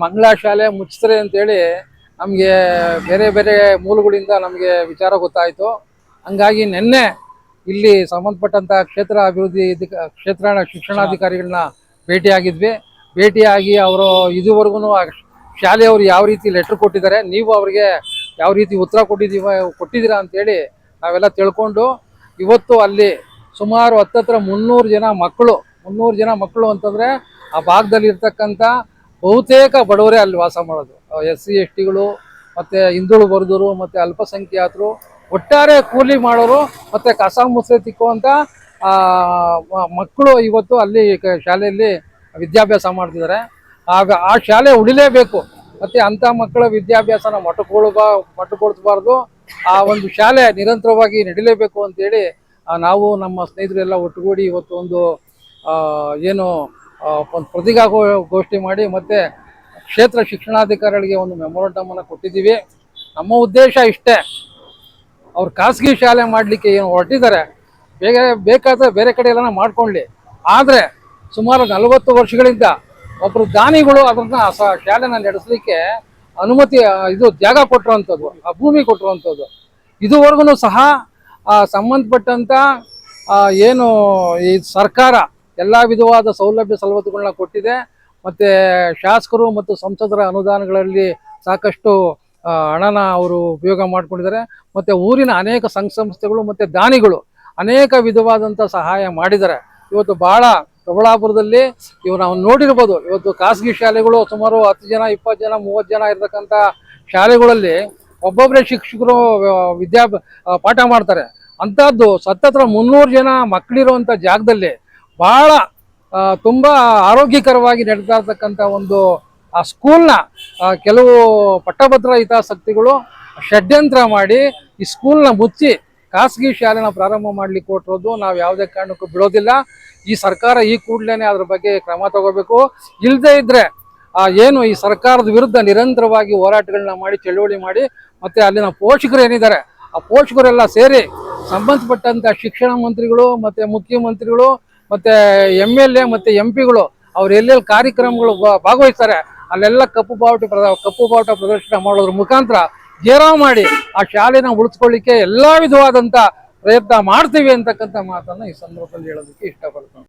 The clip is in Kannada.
ಮಂಗಳಾ ಶಾಲೆ ಮುಚ್ತಾರೆ ಅಂತೇಳಿ ನಮಗೆ ಬೇರೆ ಬೇರೆ ಮೂಲಗಳಿಂದ ನಮಗೆ ವಿಚಾರ ಗೊತ್ತಾಯಿತು. ಹಂಗಾಗಿ ನಿನ್ನೆ ಇಲ್ಲಿ ಸಂಬಂಧಪಟ್ಟಂತ ಕ್ಷೇತ್ರ ಅಭಿವೃದ್ಧಿ ಕ್ಷೇತ್ರ ಶಿಕ್ಷಣಾಧಿಕಾರಿಗಳನ್ನ ಭೇಟಿಯಾಗಿದ್ವಿ. ಭೇಟಿಯಾಗಿ ಅವರು ಇದುವರೆಗೂ ಶಾಲೆಯವರು ಯಾವ ರೀತಿ ಲೆಟರ್ ಕೊಟ್ಟಿದ್ದಾರೆ, ನೀವು ಅವರಿಗೆ ಯಾವ ರೀತಿ ಉತ್ತರ ಕೊಟ್ಟಿದ್ದೀರಾ ಅಂತೇಳಿ ನಾವೆಲ್ಲ ತಿಳ್ಕೊಂಡು ಇವತ್ತು ಅಲ್ಲಿ ಸುಮಾರು 300 ಜನ ಮಕ್ಕಳು ಅಂತಂದರೆ ಆ ಭಾಗದಲ್ಲಿ ಇರ್ತಕ್ಕಂಥ ಬಹುತೇಕ ಬಡವರೇ ಅಲ್ಲಿ ವಾಸ ಮಾಡೋದು. SC STಗಳು ಮತ್ತು ಹಿಂದುಳಿದ ವರ್ಗದವರು ಮತ್ತು ಅಲ್ಪಸಂಖ್ಯಾತರು, ಒಟ್ಟಾರೆ ಕೂಲಿ ಮಾಡೋರು ಮತ್ತು ಕಸ ಮುಸ್ರೆ ತಿಕ್ಕುವಂಥ ಮಕ್ಕಳು ಇವತ್ತು ಅಲ್ಲಿ ಶಾಲೆಯಲ್ಲಿ ವಿದ್ಯಾಭ್ಯಾಸ ಮಾಡ್ತಿದ್ದಾರೆ. ಆಗ ಆ ಶಾಲೆ ಉಳಿಲೇಬೇಕು ಮತ್ತು ಅಂಥ ಮಕ್ಕಳ ವಿದ್ಯಾಭ್ಯಾಸನ ಮೊಟಕುಗೊಳಿಸಬಾರ್ದು. ಆ ಒಂದು ಶಾಲೆ ನಿರಂತರವಾಗಿ ನಡೀಲೇಬೇಕು ಅಂತೇಳಿ ನಾವು ನಮ್ಮ ಸ್ನೇಹಿತರೆಲ್ಲ ಒಟ್ಟುಗೂಡಿ ಇವತ್ತು ಒಂದು ಒಂದು ಪತ್ರಿಕಾಗೋಷ್ಠಿ ಮಾಡಿ ಮತ್ತು ಕ್ಷೇತ್ರ ಶಿಕ್ಷಣಾಧಿಕಾರಿಗಳಿಗೆ ಒಂದು ಮೆಮೊರಂಡಮನ್ನು ಕೊಟ್ಟಿದ್ದೀವಿ. ನಮ್ಮ ಉದ್ದೇಶ ಇಷ್ಟೇ, ಅವ್ರು ಖಾಸಗಿ ಶಾಲೆ ಮಾಡಲಿಕ್ಕೆ ಏನು ಹೊರಟಿದ್ದಾರೆ ಬೇಕಾದರೆ ಬೇರೆ ಕಡೆ ಎಲ್ಲ ಮಾಡ್ಕೊಳ್ಳಿ. ಆದರೆ ಸುಮಾರು 40 ವರ್ಷಗಳಿಂದ ಒಬ್ಬರು ದಾನಿಗಳು ಅದನ್ನ ಶಾಲೆನ ನಡೆಸಲಿಕ್ಕೆ ಅನುಮತಿ ಜಾಗ ಕೊಟ್ಟಿರುವಂಥದ್ದು, ಆ ಭೂಮಿ ಕೊಟ್ಟಿರುವಂಥದ್ದು. ಇದುವರೆಗೂ ಸಹ ಸಂಬಂಧಪಟ್ಟಂಥ ಏನು ಈ ಸರ್ಕಾರ ಎಲ್ಲ ವಿಧವಾದ ಸೌಲಭ್ಯ ಸವಲತ್ತುಗಳನ್ನ ಕೊಟ್ಟಿದೆ. ಮತ್ತು ಶಾಸಕರು ಮತ್ತು ಸಂಸದರ ಅನುದಾನಗಳಲ್ಲಿ ಸಾಕಷ್ಟು ಹಣನ ಅವರು ಉಪಯೋಗ ಮಾಡ್ಕೊಂಡಿದ್ದಾರೆ. ಮತ್ತು ಊರಿನ ಅನೇಕ ಸಂಸ್ಥೆಗಳು ಮತ್ತು ದಾನಿಗಳು ಅನೇಕ ವಿಧವಾದಂಥ ಸಹಾಯ ಮಾಡಿದ್ದಾರೆ. ಇವತ್ತು ಭಾಳ ದೊಡ್ಡಬಳ್ಳಾಪುರದಲ್ಲಿ ನಾವು ನೋಡಿರ್ಬೋದು, ಇವತ್ತು ಖಾಸಗಿ ಶಾಲೆಗಳು ಸುಮಾರು 10 ಜನ 20 ಜನ 30 ಜನ ಇರತಕ್ಕಂಥ ಶಾಲೆಗಳಲ್ಲಿ ಒಬ್ಬೊಬ್ಬರೇ ಶಿಕ್ಷಕರು ಪಾಠ ಮಾಡ್ತಾರೆ. ಅಂಥದ್ದು 300 ಜನ ಮಕ್ಕಳಿರುವಂಥ ಜಾಗದಲ್ಲಿ ಭಾಳ ತುಂಬ ಆರೋಗ್ಯಕರವಾಗಿ ನಡೀತಾ ಇರ್ತಕ್ಕಂಥ ಒಂದು ಆ ಸ್ಕೂಲ್ನ ಕೆಲವು ಪಟ್ಟಭದ್ರ ಹಿತಾಸಕ್ತಿಗಳು ಷಡ್ಯಂತ್ರ ಮಾಡಿ ಈ ಸ್ಕೂಲ್ನ ಮುಚ್ಚಿ ಖಾಸಗಿ ಶಾಲೆನ ಪ್ರಾರಂಭ ಮಾಡಲಿಕ್ಕೆ ಕೊಟ್ಟಿರೋದು ನಾವು ಯಾವುದೇ ಕಾರಣಕ್ಕೂ ಬಿಡೋದಿಲ್ಲ. ಈ ಸರ್ಕಾರ ಈ ಕೂಡಲೇ ಅದ್ರ ಬಗ್ಗೆ ಕ್ರಮ ತಗೋಬೇಕು. ಇಲ್ಲದೇ ಇದ್ದರೆ ಏನು ಈ ಸರ್ಕಾರದ ವಿರುದ್ಧ ನಿರಂತರವಾಗಿ ಹೋರಾಟಗಳನ್ನ ಮಾಡಿ ಚಳುವಳಿ ಮಾಡಿ ಮತ್ತು ಅಲ್ಲಿನ ಪೋಷಕರು ಏನಿದ್ದಾರೆ ಆ ಪೋಷಕರೆಲ್ಲ ಸೇರಿ ಸಂಬಂಧಪಟ್ಟಂಥ ಶಿಕ್ಷಣ ಮಂತ್ರಿಗಳು ಮತ್ತು ಮುಖ್ಯಮಂತ್ರಿಗಳು ಮತ್ತು MLA ಮತ್ತು MP ಗಳು ಅವ್ರು ಎಲ್ಲೆಲ್ಲಿ ಕಾರ್ಯಕ್ರಮಗಳು ಭಾಗವಹಿಸ್ತಾರೆ ಅಲ್ಲೆಲ್ಲ ಕಪ್ಪು ಬಾವುಟ ಪ್ರದರ್ಶನ ಮಾಡೋದ್ರ ಮುಖಾಂತರ ಘೇರಾವ್ ಮಾಡಿ ಆ ಶಾಲೆನ ಉಳಿಸ್ಕೊಳ್ಳಿಕ್ಕೆ ಎಲ್ಲ ವಿಧವಾದಂಥ ಪ್ರಯತ್ನ ಮಾಡ್ತೀವಿ ಅಂತಕ್ಕಂಥ ಮಾತನ್ನು ಈ ಸಂದರ್ಭದಲ್ಲಿ ಹೇಳೋದಕ್ಕೆ ಇಷ್ಟಪಡ್ತೀನಿ.